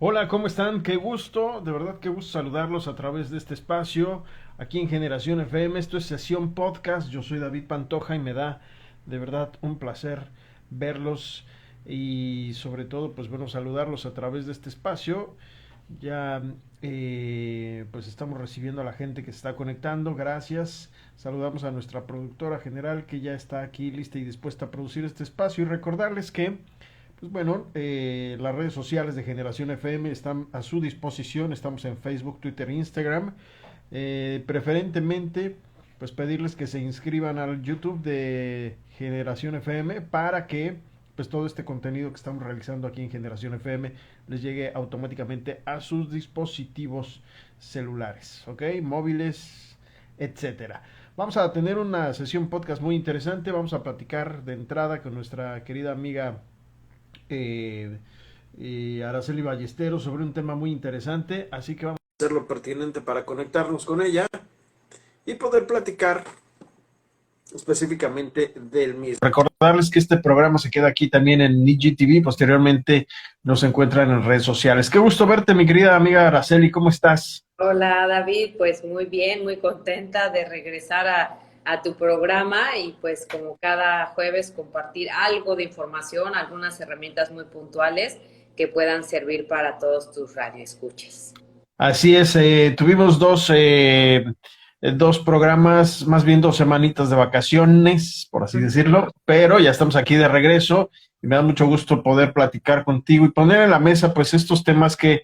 Hola, ¿cómo están? Qué gusto, de verdad qué gusto saludarlos a través de este espacio aquí en Generación FM. Esto es Sesión Podcast. Yo soy David Pantoja y me da de verdad un placer verlos y sobre todo, pues bueno, saludarlos a través de este espacio. Ya pues estamos recibiendo a la gente que se está conectando. Gracias. Saludamos a nuestra productora general que ya está aquí lista y dispuesta a producir este espacio y recordarles que pues bueno, las redes sociales de Generación FM están a su disposición. Estamos en Facebook, Twitter, Instagram. Preferentemente, pues pedirles que se inscriban al YouTube de Generación FM para que pues todo este contenido que estamos realizando aquí en Generación FM les llegue automáticamente a sus dispositivos celulares, ¿ok? Móviles, etcétera. Vamos a tener una sesión podcast muy interesante. Vamos a platicar de entrada con nuestra querida amiga eh, Araceli Ballesteros sobre un tema muy interesante, así que vamos a hacer lo pertinente para conectarnos con ella y poder platicar específicamente del mismo. Recordarles que este programa se queda aquí también en IGTV, posteriormente nos encuentran en redes sociales. Qué gusto verte, mi querida amiga Araceli, ¿cómo estás? Hola David, pues muy bien, muy contenta de regresar a tu programa y pues como cada jueves compartir algo de información, algunas herramientas muy puntuales que puedan servir para todos tus radioescuchas. Así es, tuvimos dos programas, más bien 2 semanitas de vacaciones, por así decirlo, pero ya estamos aquí de regreso y me da mucho gusto poder platicar contigo y poner en la mesa pues estos temas que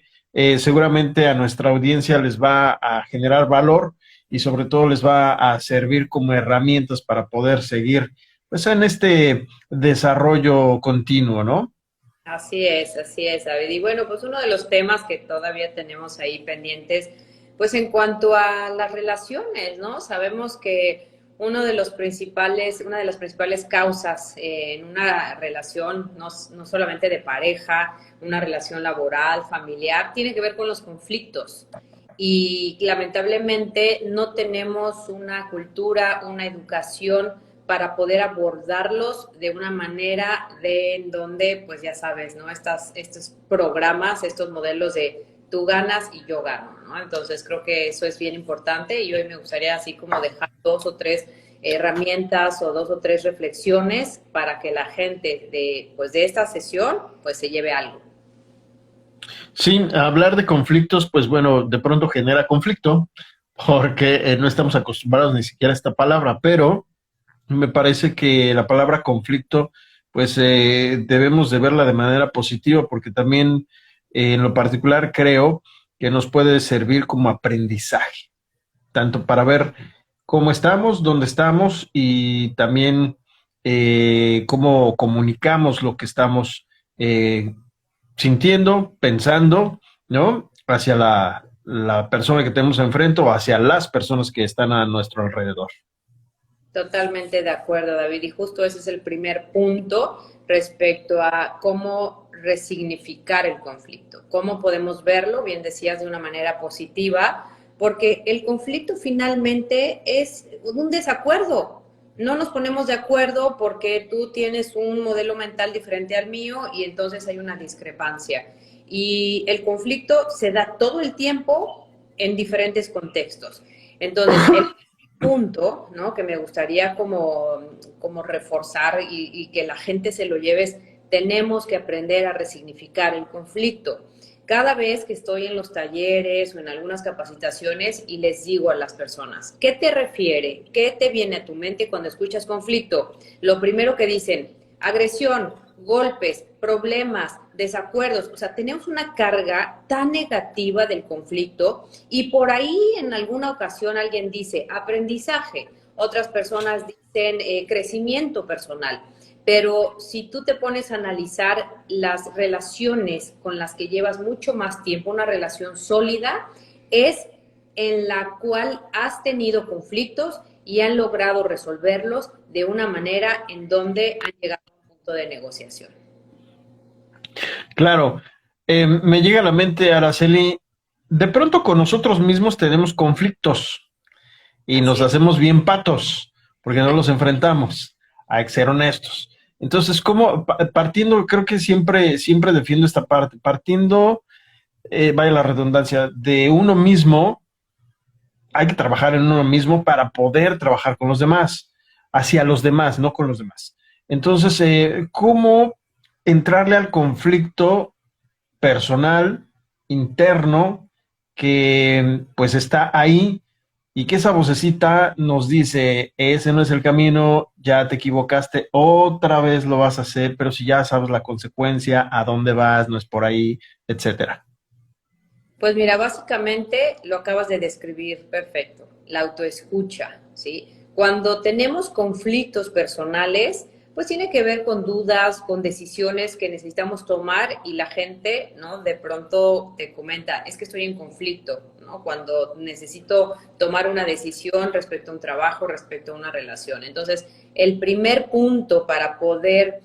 seguramente a nuestra audiencia les va a generar valor y sobre todo les va a servir como herramientas para poder seguir pues en este desarrollo continuo, ¿no? Así es, David. Y bueno, pues uno de los temas que todavía tenemos ahí pendientes, pues en cuanto a las relaciones, ¿no? Sabemos que una de las principales causas en una relación, no solamente de pareja, una relación laboral, familiar, tiene que ver con los conflictos. Y lamentablemente no tenemos una cultura, una educación para poder abordarlos de una manera en donde, pues ya sabes, ¿no? Estos programas, estos modelos de tú ganas y yo gano, ¿no? Entonces creo que eso es bien importante y hoy me gustaría así como dejar dos o tres herramientas o dos o tres reflexiones para que la gente de esta sesión pues se lleve algo. Sí, hablar de conflictos, pues bueno, de pronto genera conflicto, porque no estamos acostumbrados ni siquiera a esta palabra, pero me parece que la palabra conflicto, pues debemos de verla de manera positiva, porque también en lo particular creo que nos puede servir como aprendizaje, tanto para ver cómo estamos, dónde estamos y también cómo comunicamos lo que estamos eh, sintiendo, pensando, ¿no? Hacia la persona que tenemos enfrente o hacia las personas que están a nuestro alrededor. Totalmente de acuerdo, David. Y justo ese es el primer punto respecto a cómo resignificar el conflicto, cómo podemos verlo, bien decías, de una manera positiva, porque el conflicto finalmente es un desacuerdo. No nos ponemos de acuerdo porque tú tienes un modelo mental diferente al mío y entonces hay una discrepancia. Y el conflicto se da todo el tiempo en diferentes contextos. Entonces, el punto, ¿no? Que me gustaría como reforzar y que la gente se lo lleve es, tenemos que aprender a resignificar el conflicto. Cada vez que estoy en los talleres o en algunas capacitaciones y les digo a las personas, ¿qué te refiere? ¿Qué te viene a tu mente cuando escuchas conflicto? Lo primero que dicen, agresión, golpes, problemas, desacuerdos. O sea, tenemos una carga tan negativa del conflicto y por ahí en alguna ocasión alguien dice aprendizaje, otras personas dicen crecimiento personal. Pero si tú te pones a analizar las relaciones con las que llevas mucho más tiempo, una relación sólida, es en la cual has tenido conflictos y han logrado resolverlos de una manera en donde han llegado a un punto de negociación. Claro, me llega a la mente, Araceli, de pronto con nosotros mismos tenemos conflictos y nos Así es. hacemos bien patos porque no los enfrentamos, hay que ser honestos. Entonces, como partiendo, creo que siempre defiendo esta parte, partiendo vaya la redundancia, de uno mismo, hay que trabajar en uno mismo para poder trabajar con los demás, hacia los demás, no con los demás. Entonces, ¿cómo entrarle al conflicto personal, interno, que pues está ahí y que esa vocecita nos dice, ese no es el camino, ya te equivocaste, otra vez lo vas a hacer, pero si ya sabes la consecuencia, a dónde vas, no es por ahí, etcétera? Pues mira, básicamente lo acabas de describir perfecto, la autoescucha, ¿sí? Cuando tenemos conflictos personales, pues tiene que ver con dudas, con decisiones que necesitamos tomar y la gente, ¿no? De pronto te comenta, es que estoy en conflicto, ¿no? Cuando necesito tomar una decisión respecto a un trabajo, respecto a una relación. Entonces, el primer punto para poder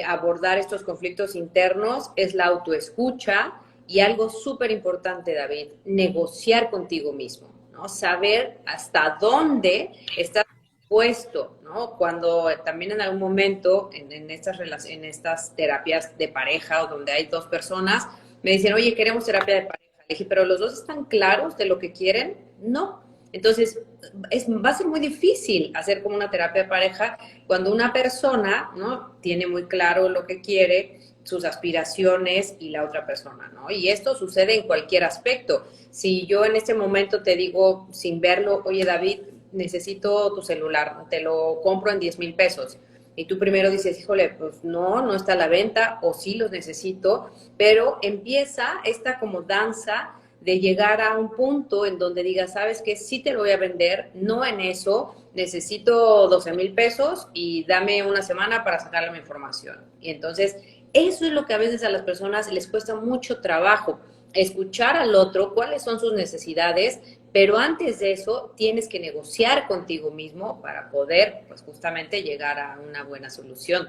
abordar estos conflictos internos es la autoescucha y algo súper importante, David, negociar contigo mismo, ¿no? Saber hasta dónde estás dispuesto, ¿no? Cuando también en algún momento en estas terapias de pareja o donde hay dos personas, me dicen, oye, queremos terapia de pareja. Le dije, pero los dos están claros de lo que quieren. No. Entonces, va a ser muy difícil hacer como una terapia de pareja cuando una persona, ¿no? Tiene muy claro lo que quiere, sus aspiraciones y la otra persona, ¿no? Y esto sucede en cualquier aspecto. Si yo en este momento te digo sin verlo, oye David, necesito tu celular, te lo compro en 10,000 pesos. Y tú primero dices, híjole, pues no, no está a la venta, o sí los necesito, pero empieza esta como danza de llegar a un punto en donde digas, sabes que sí te lo voy a vender, no en eso, necesito 12,000 pesos y dame una semana para sacarle mi información. Y entonces eso es lo que a veces a las personas les cuesta mucho trabajo, escuchar al otro, cuáles son sus necesidades, pero antes de eso tienes que negociar contigo mismo para poder, pues justamente llegar a una buena solución.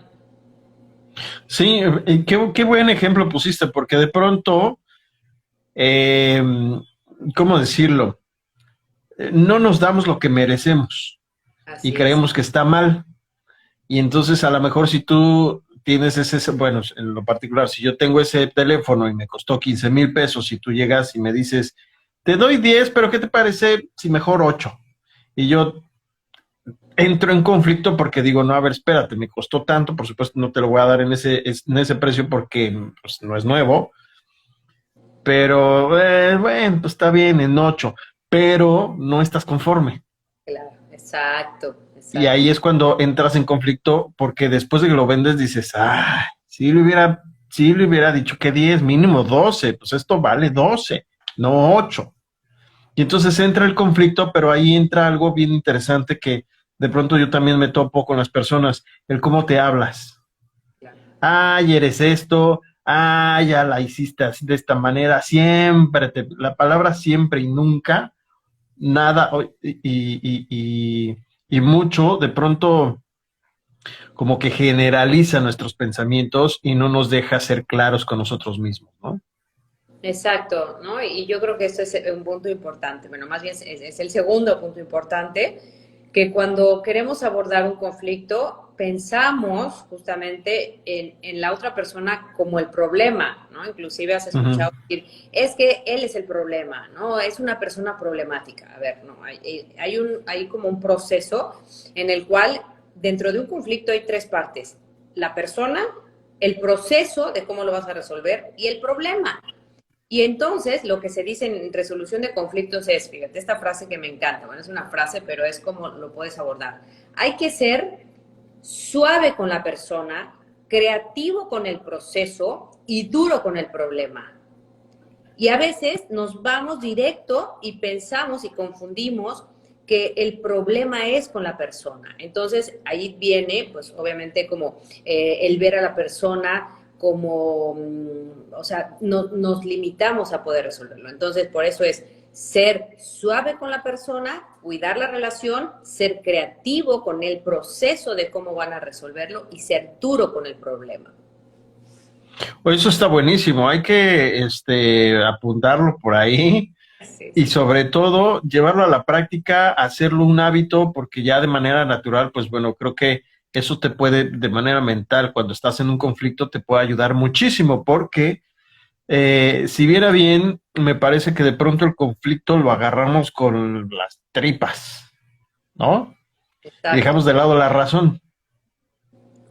Sí, qué buen ejemplo pusiste, porque de pronto, eh, ¿cómo decirlo? No nos damos lo que merecemos y Así es, creemos que está mal. Y entonces a lo mejor si tú tienes bueno, en lo particular, si yo tengo ese teléfono y me costó 15,000 pesos y tú llegas y me dices, te doy 10, pero ¿qué te parece si mejor 8? Y yo entro en conflicto porque digo, no, a ver, espérate, me costó tanto, por supuesto no te lo voy a dar en ese precio porque pues, no es nuevo, pero bueno, pues está bien en 8, pero no estás conforme. claro, exacto, Y exacto. ahí es cuando entras en conflicto porque después de que lo vendes dices, ah, si le hubiera dicho que 10 mínimo 12, pues esto vale 12, no 8. Y entonces entra el conflicto, pero ahí entra algo bien interesante que de pronto yo también me topo con las personas, el cómo te hablas. Claro. Ay, eres esto, ay, ya la hiciste así de esta manera, la palabra siempre y nunca, nada, y mucho, de pronto como que generaliza nuestros pensamientos y no nos deja ser claros con nosotros mismos, ¿no? Exacto, ¿no? Y yo creo que esto es un punto importante, bueno, más bien es el segundo punto importante, que cuando queremos abordar un conflicto, pensamos justamente en la otra persona como el problema, ¿no? Inclusive has Ujú. escuchado decir, es que él es el problema, ¿no? Es una persona problemática. A ver, no, hay como un proceso en el cual dentro de un conflicto hay tres partes, la persona, el proceso de cómo lo vas a resolver y el problema. Y entonces lo que se dice en resolución de conflictos es, fíjate, esta frase que me encanta, bueno, es una frase, pero es como lo puedes abordar. Hay que ser suave con la persona, creativo con el proceso y duro con el problema. Y a veces nos vamos directo y pensamos y confundimos que el problema es con la persona. Entonces ahí viene, pues obviamente como el ver a la persona como, o sea, nos limitamos a poder resolverlo. Entonces por eso es ser suave con la persona, cuidar la relación, ser creativo con el proceso de cómo van a resolverlo y ser duro con el problema. Pues eso está buenísimo, hay que apuntarlo por ahí Sí, y sí, sobre todo llevarlo a la práctica, hacerlo un hábito, porque ya de manera natural, pues bueno, creo que eso te puede, de manera mental, cuando estás en un conflicto, te puede ayudar muchísimo, porque Si viera bien, me parece que de pronto el conflicto lo agarramos con las tripas, ¿no? Y dejamos Exacto. de lado la razón.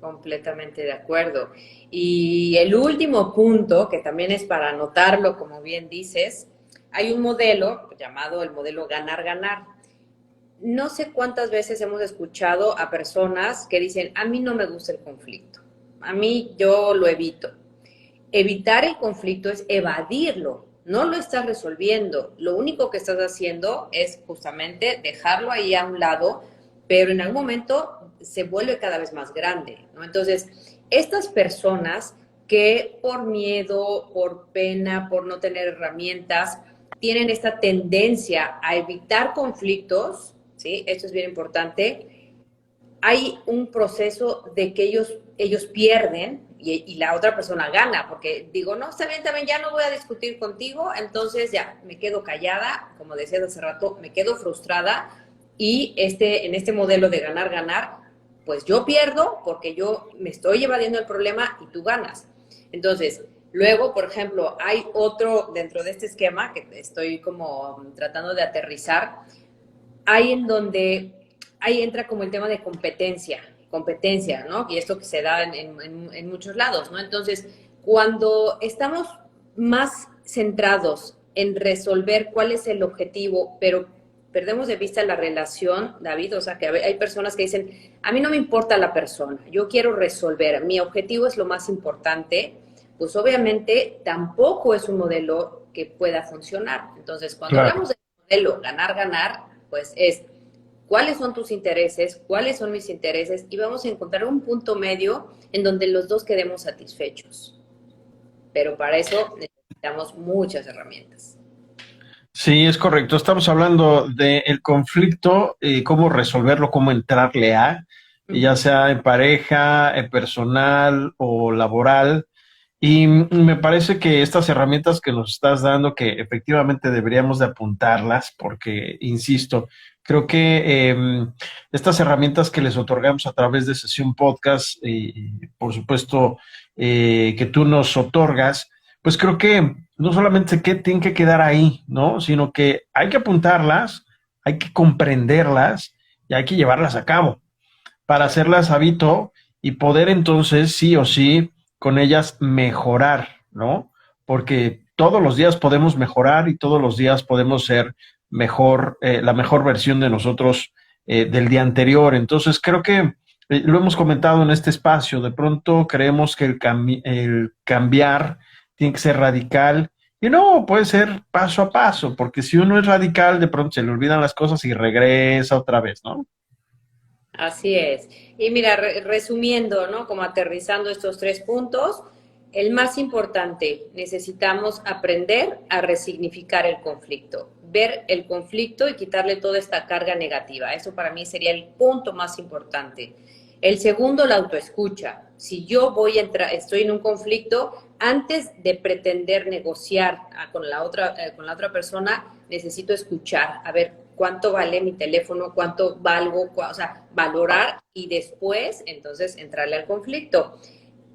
Completamente de acuerdo. Y el último punto, que también es para anotarlo, como bien dices, hay un modelo llamado el modelo ganar-ganar. No sé cuántas veces hemos escuchado a personas que dicen, a mí no me gusta el conflicto, a mí yo lo evito. Evitar el conflicto es evadirlo, no lo estás resolviendo, lo único que estás haciendo es justamente dejarlo ahí a un lado, pero en algún momento se vuelve cada vez más grande, ¿no? Entonces, estas personas que por miedo, por pena, por no tener herramientas, tienen esta tendencia a evitar conflictos, ¿sí? Esto es bien importante. Hay un proceso de que ellos pierden y la otra persona gana, porque digo, no, está bien, ya no voy a discutir contigo, entonces ya me quedo callada, como decías hace rato, me quedo frustrada y en este modelo de ganar-ganar, pues yo pierdo porque yo me estoy evadiendo el problema y tú ganas. Entonces, luego, por ejemplo, hay otro dentro de este esquema que estoy como tratando de aterrizar, hay en donde ahí entra como el tema de competencia, ¿no? Y esto que se da en muchos lados, ¿no? Entonces, cuando estamos más centrados en resolver cuál es el objetivo, pero perdemos de vista la relación, David, o sea, que hay personas que dicen, a mí no me importa la persona, yo quiero resolver, mi objetivo es lo más importante, pues obviamente tampoco es un modelo que pueda funcionar. Entonces, cuando Claro. hablamos de modelo ganar-ganar, pues es cuáles son tus intereses, cuáles son mis intereses y vamos a encontrar un punto medio en donde los dos quedemos satisfechos. Pero para eso necesitamos muchas herramientas. Sí, es correcto. Estamos hablando del conflicto, cómo resolverlo, cómo entrarle a, ya Ujú. sea en pareja, en personal o laboral. Y me parece que estas herramientas que nos estás dando, que efectivamente deberíamos de apuntarlas, porque, insisto, creo que estas herramientas que les otorgamos a través de Sesión Podcast y, por supuesto, que tú nos otorgas, pues creo que no solamente que tienen que quedar ahí, ¿no? Sino que hay que apuntarlas, hay que comprenderlas y hay que llevarlas a cabo para hacerlas hábito y poder entonces sí o sí con ellas mejorar, ¿no? Porque todos los días podemos mejorar y todos los días podemos ser mejor, la mejor versión de nosotros del día anterior. Entonces creo que lo hemos comentado en este espacio, de pronto creemos que el cambiar tiene que ser radical y no, puede ser paso a paso, porque si uno es radical, de pronto se le olvidan las cosas y regresa otra vez, ¿no? Así es. Y mira, resumiendo, ¿no? Como aterrizando estos tres puntos, el más importante, necesitamos aprender a resignificar el conflicto, ver el conflicto y quitarle toda esta carga negativa. Eso para mí sería el punto más importante. El segundo, la autoescucha. Si yo voy a entrar, estoy en un conflicto, antes de pretender negociar con la otra persona, necesito escuchar, a ver cuánto vale mi teléfono, cuánto valgo, o sea, valorar y después entonces entrarle al conflicto.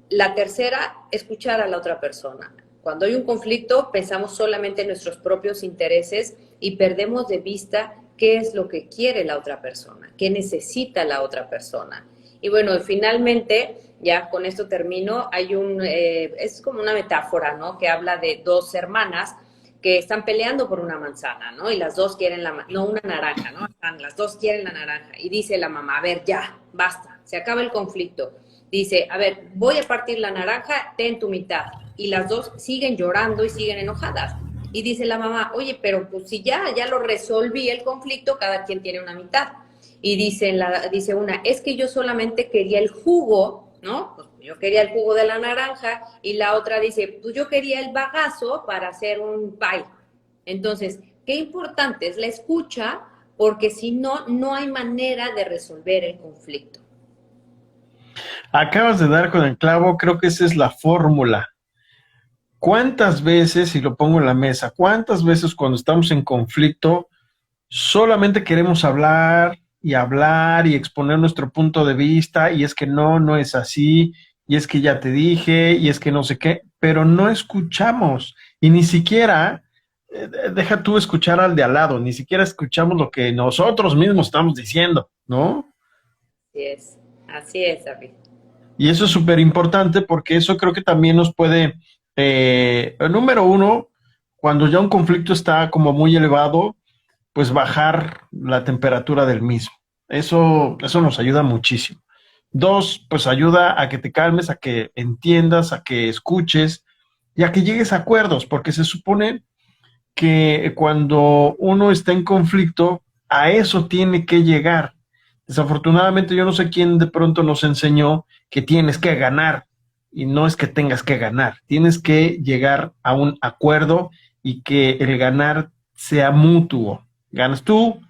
La tercera, escuchar a la otra persona. Cuando hay un conflicto, pensamos solamente en nuestros propios intereses y perdemos de vista qué es lo que quiere la otra persona, qué necesita la otra persona. Y bueno, finalmente, ya con esto termino, es como una metáfora, ¿no? Que habla de dos hermanas que están peleando por una manzana, ¿no? Y las dos quieren no una naranja, ¿no? Las dos quieren la naranja. Y dice la mamá, a ver, ya, basta, se acaba el conflicto. Dice, a ver, voy a partir la naranja, ten tu mitad. Y las dos siguen llorando y siguen enojadas. Y dice la mamá, oye, pero pues si ya lo resolví el conflicto, cada quien tiene una mitad. Y dice una, es que yo solamente quería el jugo, ¿no? Pues yo quería el jugo de la naranja y la otra dice, pues yo quería el bagazo para hacer un pie. Entonces, qué importante es la escucha porque si no, no hay manera de resolver el conflicto. Acabas de dar con el clavo, creo que esa es la fórmula. ¿Cuántas veces, y lo pongo en la mesa, cuántas veces cuando estamos en conflicto solamente queremos hablar y exponer nuestro punto de vista y es que no, no es así y es que ya te dije, y es que no sé qué, pero no escuchamos, y ni siquiera, deja tú escuchar al de al lado, ni siquiera escuchamos lo que nosotros mismos estamos diciendo, ¿no? así es, David. Y eso es súper importante porque eso creo que también nos puede, número uno, cuando ya un conflicto está como muy elevado, pues bajar la temperatura del mismo. Eso nos ayuda muchísimo. Dos, pues ayuda a que te calmes, a que entiendas, a que escuches y a que llegues a acuerdos, porque se supone que cuando uno está en conflicto, a eso tiene que llegar. Desafortunadamente, yo no sé quién de pronto nos enseñó que tienes que ganar, y no es que tengas que ganar, tienes que llegar a un acuerdo y que el ganar sea mutuo. Ganas tú,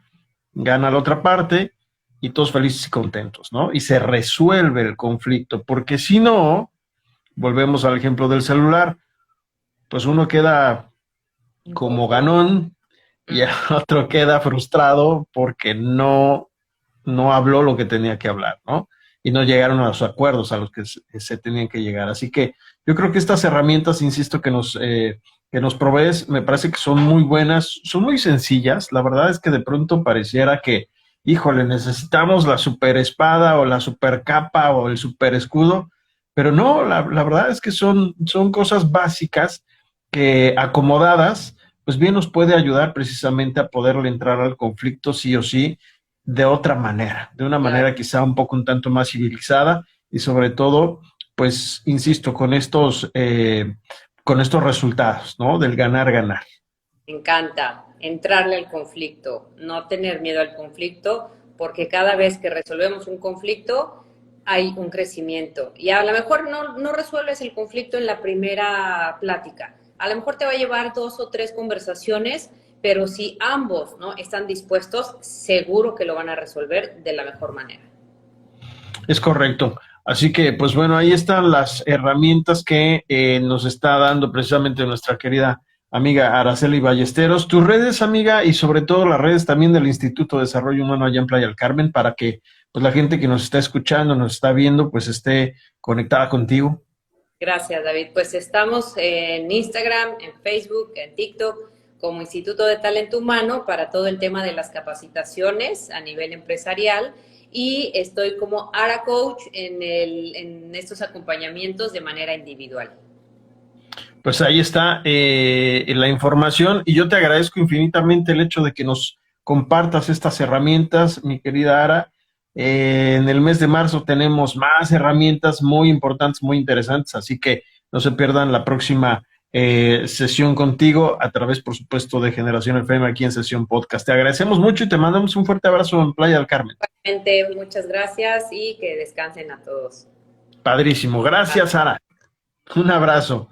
gana la otra parte y todos felices y contentos, ¿no? Y se resuelve el conflicto, porque si no, volvemos al ejemplo del celular, pues uno queda como ganón y el otro queda frustrado porque no habló lo que tenía que hablar, ¿no? Y no llegaron a los acuerdos a los que se tenían que llegar. Así que yo creo que estas herramientas, insisto, que nos provees, me parece que son muy buenas, son muy sencillas. La verdad es que de pronto pareciera que, híjole, necesitamos la super espada o la super capa o el super escudo, pero no, la verdad es que son cosas básicas que acomodadas, pues bien nos puede ayudar precisamente a poderle entrar al conflicto sí o sí de otra manera, de una Claro. manera quizá un poco un tanto más civilizada y sobre todo, pues, insisto, con estos resultados, ¿no? Del ganar-ganar. Me encanta entrarle al conflicto, no tener miedo al conflicto, porque cada vez que resolvemos un conflicto hay un crecimiento. Y a lo mejor no resuelves el conflicto en la primera plática. A lo mejor te va a llevar 2 o 3 conversaciones, pero si ambos, ¿no?, están dispuestos, seguro que lo van a resolver de la mejor manera. Es correcto. Así que, pues bueno, ahí están las herramientas que nos está dando precisamente nuestra querida amiga Araceli Ballesteros. Tus redes, amiga, y sobre todo las redes también del Instituto de Desarrollo Humano allá en Playa del Carmen, para que pues la gente que nos está escuchando, nos está viendo, pues esté conectada contigo. Gracias, David. Pues estamos en Instagram, en Facebook, en TikTok, como Instituto de Talento Humano para todo el tema de las capacitaciones a nivel empresarial y estoy como ARA Coach en estos acompañamientos de manera individual. Pues ahí está la información y yo te agradezco infinitamente el hecho de que nos compartas estas herramientas, mi querida Ara. En el mes de marzo tenemos más herramientas muy importantes, muy interesantes, así que no se pierdan la próxima sesión contigo a través, por supuesto, de Generación FM aquí en Sesión Podcast. Te agradecemos mucho y te mandamos un fuerte abrazo en Playa del Carmen. Muchas gracias y que descansen a todos. Padrísimo. Gracias, Ara. Un abrazo.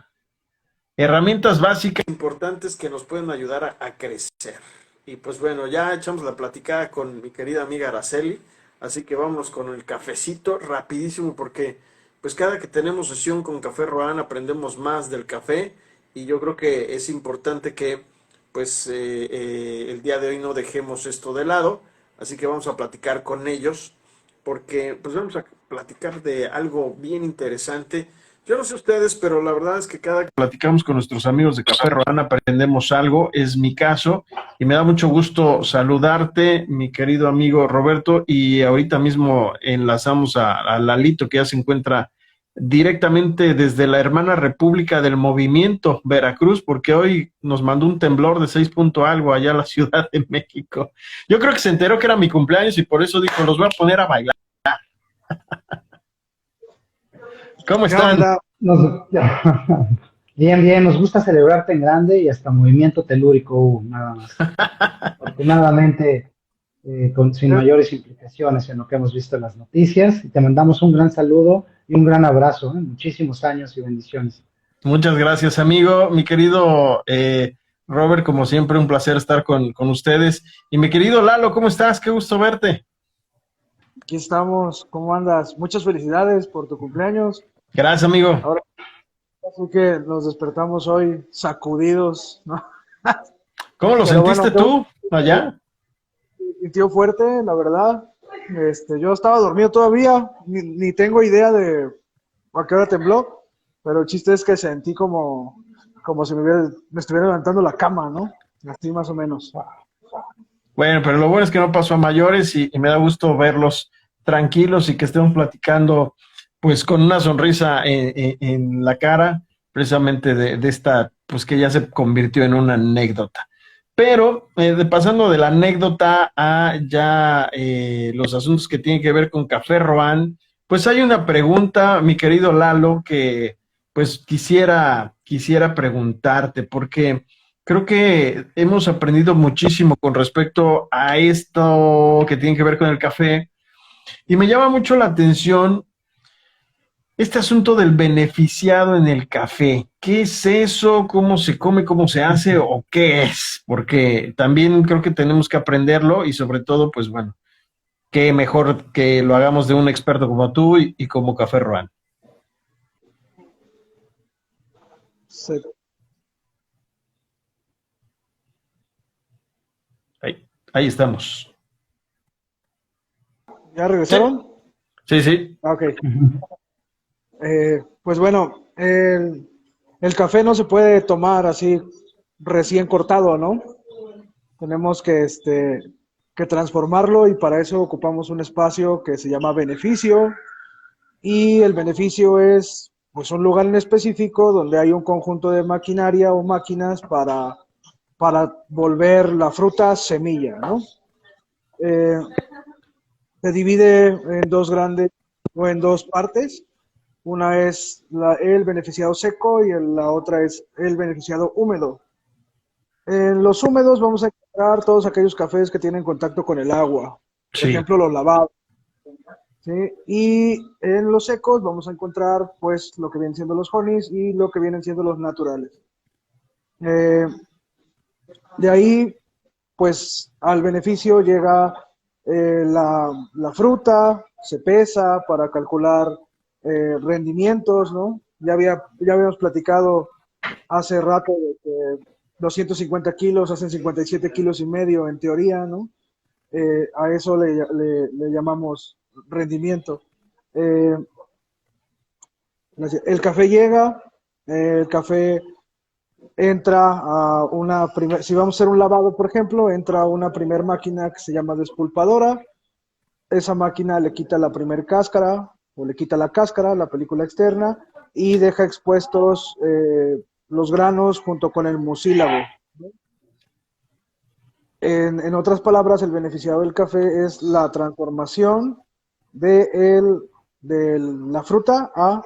Herramientas básicas importantes que nos pueden ayudar a crecer. Y pues bueno, ya echamos la platicada con mi querida amiga Araceli, así que vamos con el cafecito rapidísimo porque pues cada que tenemos sesión con Café Rohan aprendemos más del café y yo creo que es importante que pues el día de hoy no dejemos esto de lado, así que vamos a platicar con ellos porque pues vamos a platicar de algo bien interesante. Yo no sé ustedes, pero la verdad es que cada que platicamos con nuestros amigos de Café Rohan aprendemos algo, es mi caso, y me da mucho gusto saludarte, mi querido amigo Roberto, y ahorita mismo enlazamos a Lalito, que ya se encuentra directamente desde la hermana República del Movimiento, Veracruz, porque hoy nos mandó un temblor de 6 punto algo allá a la Ciudad de México. Yo creo que se enteró que era mi cumpleaños y por eso dijo, los voy a poner a bailar. ¿Cómo están? Bien, bien, nos gusta celebrarte en grande y hasta movimiento telúrico hubo, nada más. Afortunadamente, sin mayores implicaciones en lo que hemos visto en las noticias, y te mandamos un gran saludo y un gran abrazo, muchísimos años y bendiciones. Muchas gracias, amigo. Mi querido Robert, como siempre, un placer estar con ustedes. Y mi querido Lalo, ¿cómo estás? Qué gusto verte. Aquí estamos, ¿cómo andas? Muchas felicidades por tu cumpleaños. Gracias, amigo. Ahora sí que nos despertamos hoy sacudidos, ¿no? ¿Cómo lo sentiste tú allá? Sintió fuerte, la verdad. Yo estaba dormido todavía, ni tengo idea de a qué hora tembló, pero el chiste es que sentí como si me estuviera levantando la cama, ¿no? Así más o menos. Bueno, pero lo bueno es que no pasó a mayores y me da gusto verlos tranquilos y que estemos platicando pues con una sonrisa en la cara, precisamente de esta, pues que ya se convirtió en una anécdota. Pero pasando de la anécdota a ya los asuntos que tienen que ver con Café Roan, pues hay una pregunta, mi querido Lalo, que pues quisiera preguntarte, porque creo que hemos aprendido muchísimo con respecto a esto que tiene que ver con el café y me llama mucho la atención este asunto del beneficiado en el café. ¿Qué es eso? ¿Cómo se come? ¿Cómo se hace? ¿O qué es? Porque también creo que tenemos que aprenderlo y sobre todo, pues bueno, qué mejor que lo hagamos de un experto como tú y como Café Roan. Se- Ahí estamos. ¿Ya regresaron? Sí, sí. Ah, ok. Pues bueno, el café no se puede tomar así recién cortado, ¿no? Tenemos que transformarlo y para eso ocupamos un espacio que se llama beneficio y el beneficio es pues un lugar en específico donde hay un conjunto de maquinaria o máquinas para volver la fruta semilla, ¿no? Eh, Se divide en dos grandes o en dos partes. Una es el beneficiado seco y la otra es el beneficiado húmedo. En los húmedos vamos a encontrar todos aquellos cafés que tienen contacto con el agua, por Sí. ejemplo los lavados, ¿sí? Y en los secos vamos a encontrar pues lo que vienen siendo los honeys y lo que vienen siendo los naturales. Eh, de ahí pues al beneficio llega la fruta, se pesa para calcular rendimientos, ¿no? Ya habíamos platicado hace rato de que 250 kilos hacen 57 kilos y medio en teoría, ¿no? A eso le llamamos rendimiento. Eh, el café llega, el café entra a una primera, si vamos a hacer un lavado, por ejemplo, entra a una primer máquina que se llama despulpadora. Esa máquina le quita la primer cáscara o le quita la cáscara, la película externa, y deja expuestos los granos junto con el mucílago. En otras palabras, el beneficiado del café es la transformación de la fruta a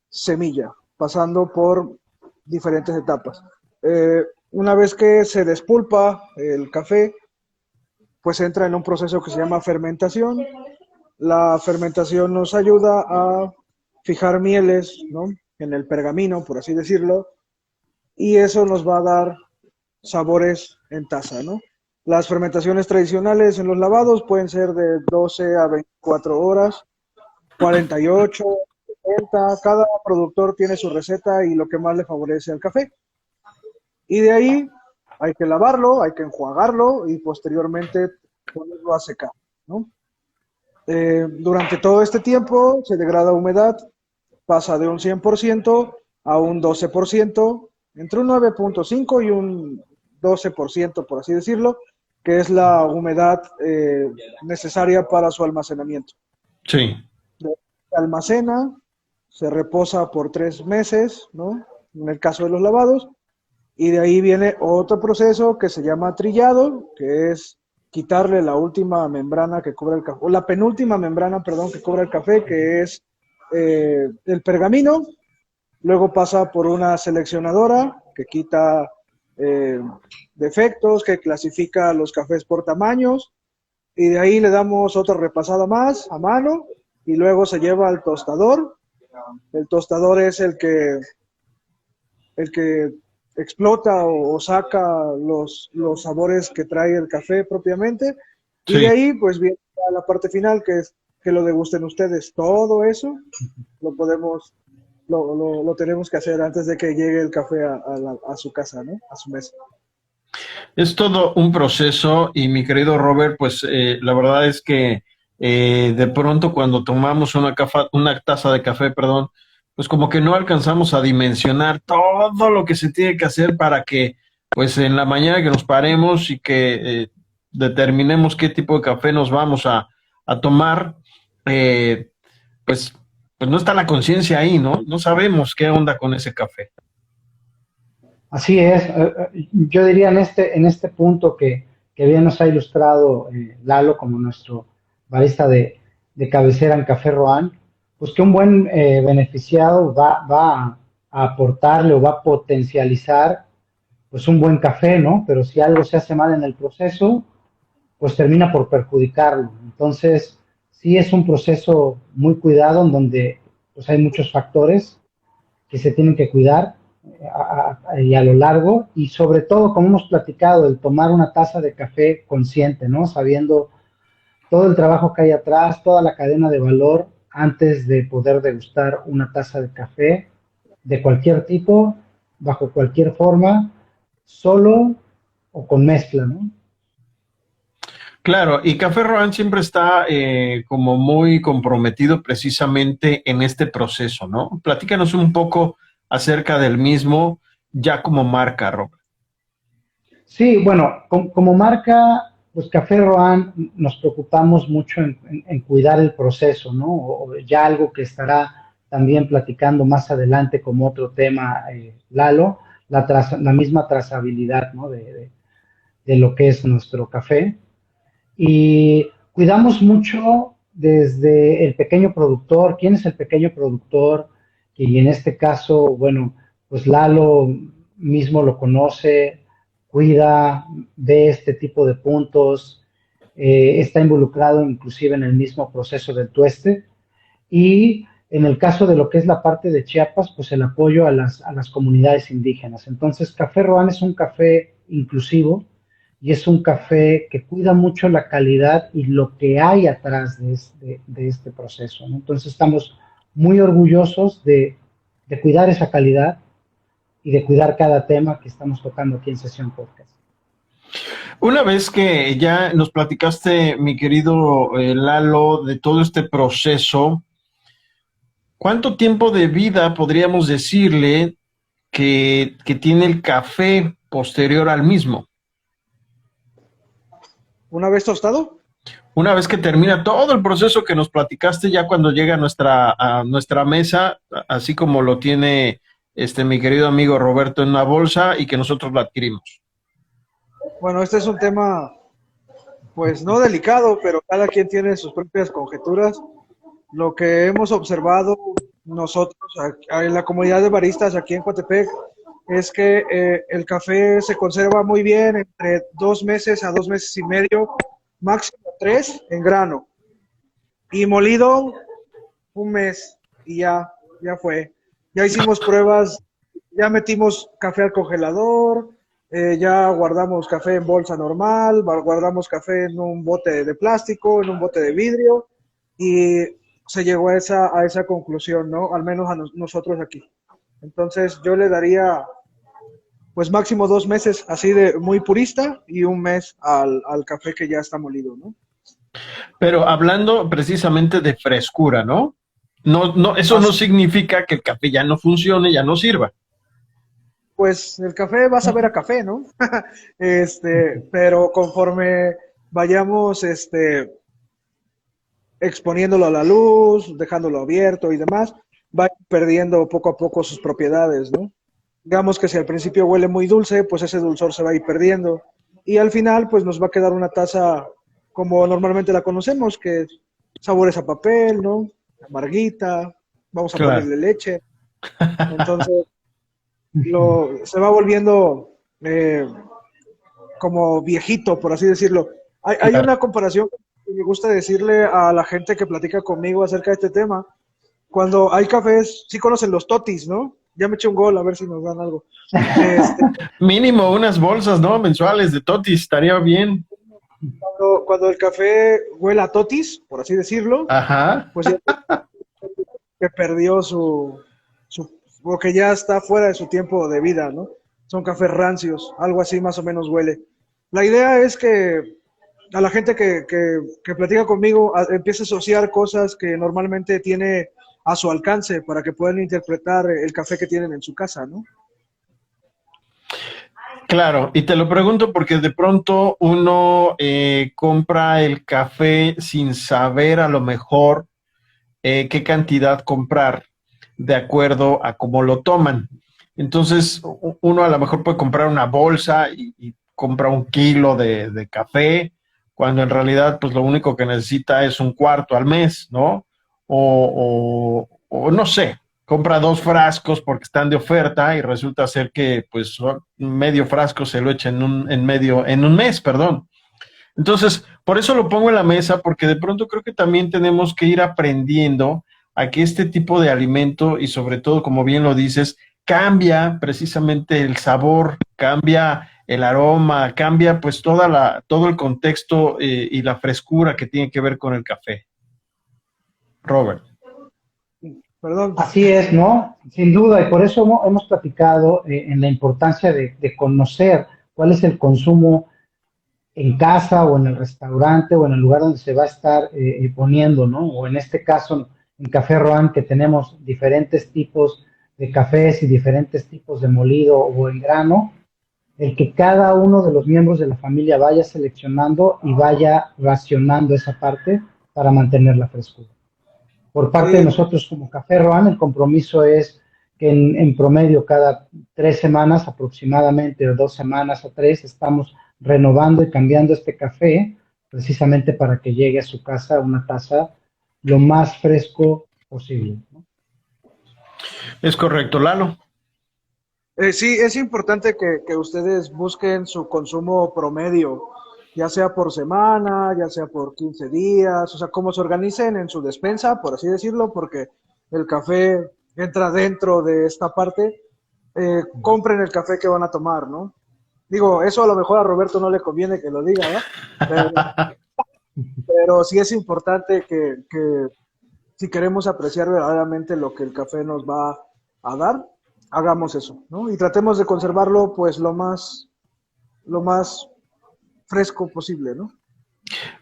semilla, pasando por diferentes etapas. Una vez que se despulpa el café, pues entra en un proceso que se llama fermentación. La fermentación nos ayuda a fijar mieles, ¿no? En el pergamino, por así decirlo, y eso nos va a dar sabores en taza, ¿no? Las fermentaciones tradicionales en los lavados pueden ser de 12 a 24 horas, 48, 70, cada productor tiene su receta y lo que más le favorece al café. Y de ahí hay que lavarlo, hay que enjuagarlo y posteriormente ponerlo a secar, ¿no? Durante todo este tiempo se degrada humedad, pasa de un 100% a un 12%, entre un 9.5 y un 12%, por así decirlo, que es la humedad necesaria para su almacenamiento. Sí. Se almacena, se reposa por 3 meses, ¿no? En el caso de los lavados, y de ahí viene otro proceso que se llama trillado, que es quitarle la última membrana que cubre el café, o la penúltima membrana, perdón, que cubre el café, que es el pergamino. Luego pasa por una seleccionadora que quita defectos, que clasifica los cafés por tamaños, y de ahí le damos otra repasada más a mano, y luego se lleva al tostador. El tostador es el que explota o saca los sabores que trae el café propiamente, y Sí. de ahí pues viene a la parte final, que es que lo degusten ustedes. Todo eso lo podemos, lo tenemos que hacer antes de que llegue el café a su casa, ¿no? A su mesa. Es todo un proceso y mi querido Robert, pues la verdad es que de pronto cuando tomamos una taza de café, perdón, pues como que no alcanzamos a dimensionar todo lo que se tiene que hacer para que, pues en la mañana que nos paremos y que determinemos qué tipo de café nos vamos a tomar, eh, pues, pues no está la conciencia ahí, ¿no? No sabemos qué onda con ese café. Así es, yo diría en este punto que bien nos ha ilustrado Lalo como nuestro barista de cabecera en Café Roan, pues que un buen beneficiado va a aportarle o va a potencializar pues un buen café, ¿no? Pero si algo se hace mal en el proceso, pues termina por perjudicarlo. Entonces, sí es un proceso muy cuidado en donde pues hay muchos factores que se tienen que cuidar y a lo largo, y sobre todo, como hemos platicado, el tomar una taza de café consciente, ¿no? Sabiendo todo el trabajo que hay atrás, toda la cadena de valor antes de poder degustar una taza de café de cualquier tipo, bajo cualquier forma, solo o con mezcla, ¿no? Claro, y Café Rohan siempre está como muy comprometido precisamente en este proceso, ¿no? Platícanos un poco acerca del mismo, ya como marca, Rob. Sí, bueno, como marca, pues Café Rohan nos preocupamos mucho en cuidar el proceso, ¿no? O ya algo que estará también platicando más adelante como otro tema, Lalo, la misma trazabilidad, ¿no? De lo que es nuestro café. Y cuidamos mucho desde el pequeño productor. ¿Quién es el pequeño productor? Y en este caso, bueno, pues Lalo mismo lo conoce, cuida, ve este tipo de puntos, está involucrado inclusive en el mismo proceso del tueste. Y en el caso de lo que es la parte de Chiapas, pues el apoyo a las comunidades indígenas. Entonces, Café Rohan es un café inclusivo y es un café que cuida mucho la calidad y lo que hay atrás de este proceso, ¿no? Entonces, estamos muy orgullosos de cuidar esa calidad y de cuidar cada tema que estamos tocando aquí en Sesión Podcast. Una vez que ya nos platicaste, mi querido Lalo, de todo este proceso, ¿cuánto tiempo de vida podríamos decirle que tiene el café posterior al mismo? Una vez tostado, Una vez que termina todo el proceso que nos platicaste, ya cuando llega a nuestra mesa, así como lo tiene mi querido amigo Roberto en una bolsa y que nosotros lo adquirimos. bueno, este es un tema, pues no delicado, pero cada quien tiene sus propias conjeturas. Lo que hemos observado nosotros en la comunidad de baristas aquí en Coatepec es que el café se conserva muy bien entre 2 meses a 2 meses y medio, máximo 3 en grano. Y molido, un mes y ya fue. Ya hicimos pruebas, ya metimos café al congelador, ya guardamos café en bolsa normal, guardamos café en un bote de plástico, en un bote de vidrio, y se llegó a esa conclusión, ¿no? Al menos a nosotros aquí. Entonces yo le daría pues máximo 2 meses así de muy purista y un mes al café que ya está molido, ¿no? Pero hablando precisamente de frescura, ¿no? No, no, eso no Así, significa que el café ya no funcione, ya no sirva. pues el café va a saber a café, ¿no? Pero conforme vayamos exponiéndolo a la luz, dejándolo abierto y demás, va perdiendo poco a poco sus propiedades, ¿no? Digamos que si al principio huele muy dulce, pues ese dulzor se va a ir perdiendo. Y al final, pues nos va a quedar una taza como normalmente la conocemos, que sabores a papel, ¿no? Amarguita, vamos a Claro. ponerle leche. Entonces, se va volviendo como viejito, por así decirlo. Hay Claro. una comparación que me gusta decirle a la gente que platica conmigo acerca de este tema. Cuando hay cafés, sí conocen los totis, ¿no? Ya me eché un gol, a ver si nos dan algo. Este, Mínimo unas bolsas, ¿no? Mensuales de totis, estaría bien. cuando el café huele a totis, por así decirlo, Ajá. pues ya que perdió porque ya está fuera de su tiempo de vida, ¿no? Son cafés rancios, algo así más o menos huele. La idea es que a la gente que platica conmigo empiece a asociar cosas que normalmente tiene a su alcance para que puedan interpretar el café que tienen en su casa, ¿no? Claro, y te lo pregunto porque de pronto uno compra el café sin saber a lo mejor qué cantidad comprar de acuerdo a cómo lo toman. Entonces, uno a lo mejor puede comprar una bolsa y compra 1 kilo de café, cuando en realidad pues lo único que necesita es 1/4 al mes, ¿no? O no sé, compra 2 frascos porque están de oferta y resulta ser que pues medio frasco se lo echa en un mes, perdón. Entonces, por eso lo pongo en la mesa, porque de pronto creo que también tenemos que ir aprendiendo a que este tipo de alimento, y sobre todo, como bien lo dices, cambia precisamente el sabor, cambia el aroma, cambia pues todo el contexto y la frescura que tiene que ver con el café. Robert. Perdón. Así es, ¿no? Sin duda, y por eso hemos platicado en la importancia de conocer cuál es el consumo en casa o en el restaurante o en el lugar donde se va a estar poniendo, ¿no? O en este caso, en Café Roan, que tenemos diferentes tipos de cafés y diferentes tipos de molido o en grano, el que cada uno de los miembros de la familia vaya seleccionando y vaya racionando esa parte para mantener la frescura. Por parte de Sí, nosotros como Café Roan, el compromiso es que en promedio cada 3 semanas aproximadamente, o 2 semanas o 3, estamos renovando y cambiando este café precisamente para que llegue a su casa una taza lo más fresco posible, ¿no? Es correcto, Lalo. Sí, es importante que ustedes busquen su consumo promedio, ya sea por semana, ya sea por 15 días, o sea, cómo se organicen en su despensa, por así decirlo, porque el café entra dentro de esta parte. Compren el café que van a tomar, ¿no? Digo, eso a lo mejor a Roberto no le conviene que lo diga, ¿no? Pero sí es importante que si queremos apreciar verdaderamente lo que el café nos va a dar, hagamos eso, ¿no? Y tratemos de conservarlo pues lo más fresco posible, ¿no?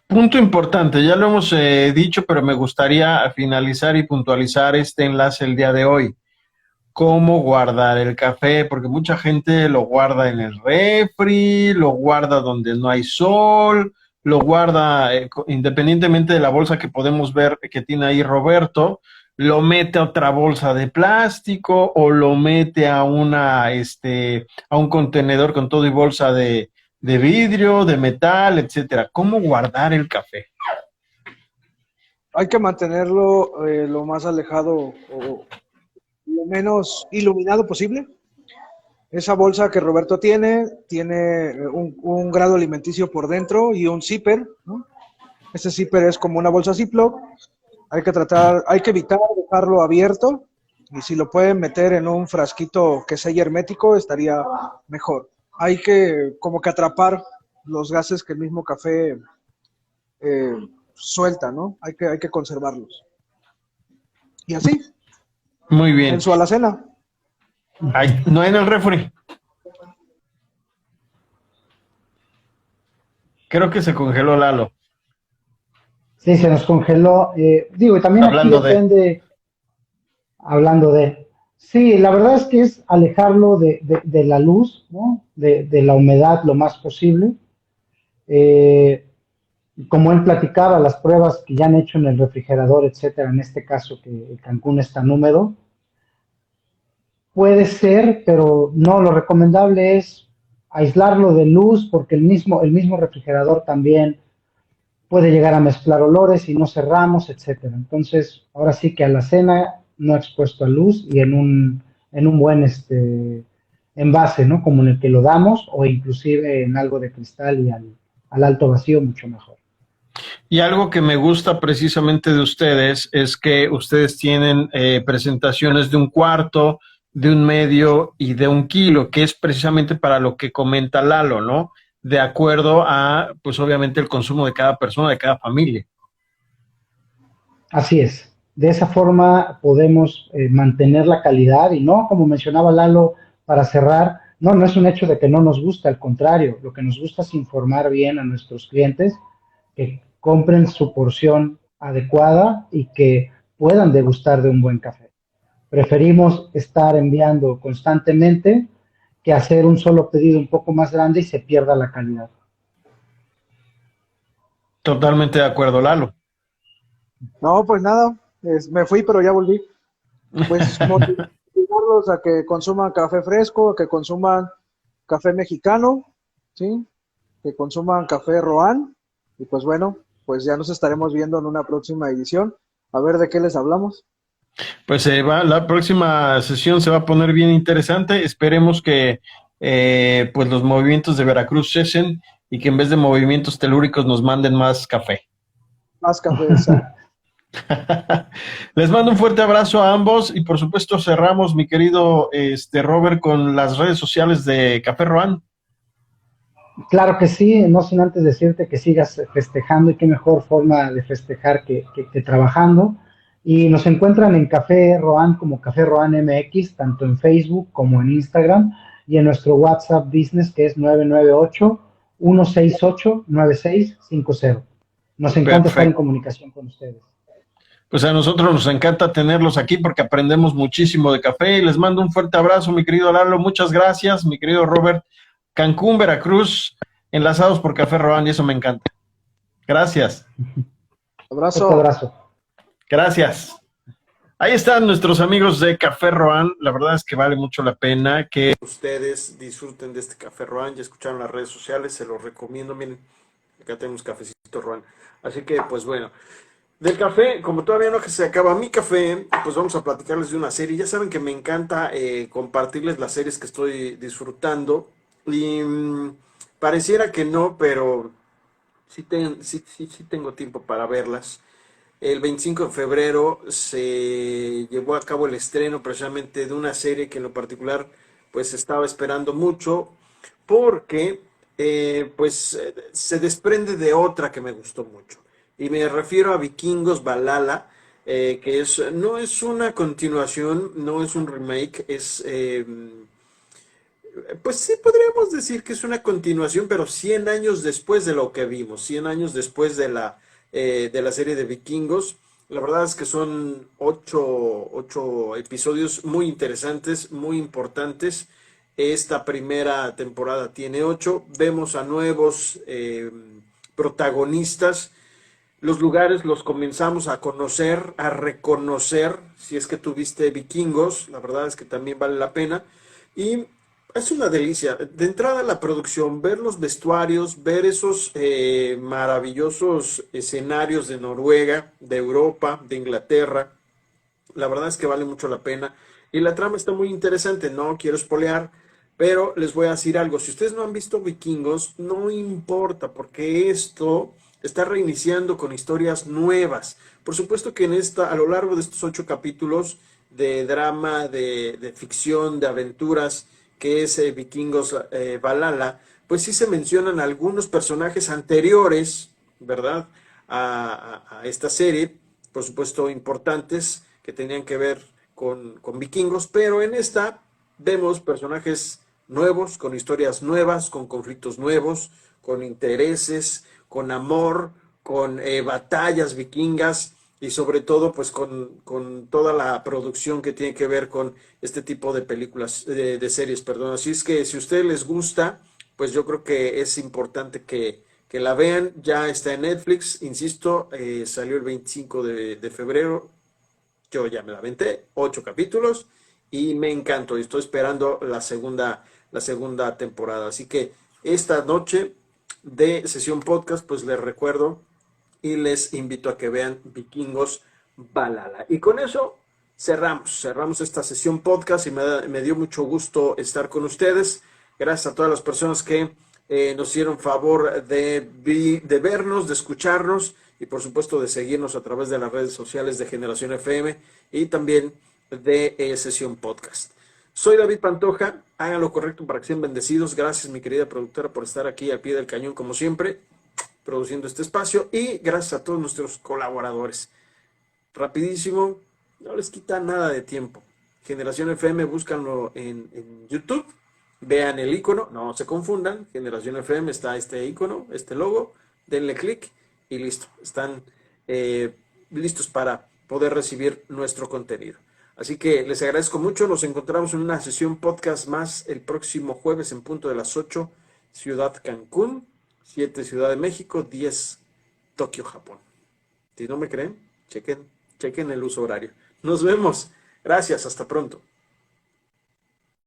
Punto importante, ya lo hemos dicho, pero me gustaría finalizar y puntualizar este enlace el día de hoy. Cómo guardar el café, porque mucha gente lo guarda en el refri, lo guarda donde no hay sol, lo guarda independientemente de la bolsa que podemos ver que tiene ahí Roberto, lo mete a otra bolsa de plástico o lo mete a a un contenedor con todo y bolsa de vidrio, de metal, etcétera. ¿Cómo guardar el café? Hay que mantenerlo lo más alejado o lo menos iluminado posible. Esa bolsa que Roberto tiene un grado alimenticio por dentro y un zipper, ¿no? Ese zipper es como una bolsa Ziploc. Hay que evitar dejarlo abierto y si lo pueden meter en un frasquito que sea hermético estaría mejor. Hay que como que atrapar los gases que el mismo café suelta, ¿no? Hay que conservarlos. Y así, Muy bien. en su alacena. Ay, no en el refri. Creo que se congeló Lalo. Sí, se nos congeló. Digo, y también aquí Hablando de. depende, hablando de... Sí, la verdad es que es alejarlo de la luz, ¿no? De la humedad lo más posible. Eh, Como él platicaba, las pruebas que ya han hecho en el refrigerador, etcétera, en este caso que el Cancún es tan húmedo, puede ser, pero no, lo recomendable es aislarlo de luz porque el mismo refrigerador también puede llegar a mezclar olores y no cerramos, etcétera. Entonces, ahora sí que a la cena no expuesto a luz y en un buen envase, ¿no? Como en el que lo damos o inclusive en algo de cristal y al alto vacío mucho mejor. Y algo que me gusta precisamente de ustedes es que ustedes tienen presentaciones de 1/4, de 1/2 y de 1 kilo, que es precisamente para lo que comenta Lalo, ¿no? De acuerdo a, pues obviamente, el consumo de cada persona, de cada familia. Así es. De esa forma podemos mantener la calidad y no, como mencionaba Lalo, para cerrar, no es un hecho de que no nos gusta, al contrario, lo que nos gusta es informar bien a nuestros clientes que compren su porción adecuada y que puedan degustar de un buen café. Preferimos estar enviando constantemente que hacer un solo pedido un poco más grande y se pierda la calidad. Totalmente de acuerdo, Lalo. No, pues nada, me fui, pero ya volví. Pues motivarlos a que consuman café fresco, a que consuman café mexicano, ¿sí? Que consuman café Roan. Y pues bueno, pues ya nos estaremos viendo en una próxima edición. A ver de qué les hablamos. Pues la próxima sesión se va a poner bien interesante. Esperemos que pues los movimientos de Veracruz cesen y que en vez de movimientos telúricos nos manden más café. Más café, exacto. Les mando un fuerte abrazo a ambos y por supuesto cerramos, mi querido Robert, con las redes sociales de Café Roan. Claro que sí, no sin antes decirte que sigas festejando y qué mejor forma de festejar que trabajando. Y nos encuentran en Café Roan como Café Roan MX, tanto en Facebook como en Instagram y en nuestro WhatsApp Business que es 998-168-9650. Nos encanta estar en Perfecto. comunicación con ustedes. Pues a nosotros nos encanta tenerlos aquí porque aprendemos muchísimo de café y les mando un fuerte abrazo, mi querido Lalo, muchas gracias, mi querido Robert. Cancún, Veracruz, enlazados por Café Roan y eso me encanta. Gracias. Fuerte Abrazo. abrazo. Gracias. Ahí están nuestros amigos de Café Roan. La verdad es que vale mucho la pena que ustedes disfruten de este Café Roan. Ya escucharon las redes sociales, se los recomiendo. Miren, acá tenemos cafecito Roan. Así que, pues bueno, del café, como todavía no que se acaba mi café, pues vamos a platicarles de una serie. Ya saben que me encanta compartirles las series que estoy disfrutando. Y pareciera que no, pero sí tengo tiempo para verlas. El 25 de febrero se llevó a cabo el estreno precisamente de una serie que en lo particular pues estaba esperando mucho porque se desprende de otra que me gustó mucho. Y me refiero a Vikingos Valhalla, no es una continuación, no es un remake, pues sí podríamos decir que es una continuación, pero 100 años después de lo que vimos, 100 años después de la serie de Vikingos. La verdad es que son ocho episodios muy interesantes, muy importantes. Esta primera temporada tiene 8. Vemos a nuevos protagonistas. Los lugares los comenzamos a conocer, a reconocer. Si es que tuviste Vikingos, la verdad es que también vale la pena. Y es una delicia. De entrada la producción, ver los vestuarios, ver esos maravillosos escenarios de Noruega, de Europa, de Inglaterra. La verdad es que vale mucho la pena. Y la trama está muy interesante. No quiero espolear, pero les voy a decir algo. Si ustedes no han visto Vikingos, no importa, porque esto está reiniciando con historias nuevas. Por supuesto que a lo largo de estos 8 capítulos de drama, de ficción, de aventuras, que es Vikingos Valhalla, pues sí se mencionan algunos personajes anteriores, ¿verdad? A esta serie, por supuesto importantes, que tenían que ver con vikingos, pero en esta vemos personajes nuevos, con historias nuevas, con conflictos nuevos, con intereses, con amor, con batallas vikingas y sobre todo pues con toda la producción que tiene que ver con este tipo de películas, de series, perdón. Así es que si a ustedes les gusta, pues yo creo que es importante que la vean. Ya está en Netflix, insisto, salió el 25 de febrero. Yo ya me la aventé, 8 capítulos y me encantó. Y estoy esperando la segunda temporada. Así que esta noche de sesión podcast, pues les recuerdo y les invito a que vean Vikingos Valhalla. Y con eso cerramos esta sesión podcast y me dio mucho gusto estar con ustedes. Gracias a todas las personas que nos hicieron favor de vernos, de escucharnos y por supuesto de seguirnos a través de las redes sociales de Generación FM y también de Sesión Podcast. Soy David Pantoja, hagan lo correcto para que sean bendecidos. Gracias mi querida productora por estar aquí al pie del cañón como siempre, produciendo este espacio y gracias a todos nuestros colaboradores. Rapidísimo, no les quita nada de tiempo. Generación FM, búscanlo en YouTube, vean el icono, no se confundan, Generación FM está este icono, este logo, denle clic y listo, están listos para poder recibir nuestro contenido. Así que les agradezco mucho. Nos encontramos en una sesión podcast más el próximo jueves en punto de las 8, Ciudad Cancún, 7 Ciudad de México, 10 Tokio, Japón. Si no me creen, chequen el uso horario. Nos vemos. Gracias. Hasta pronto.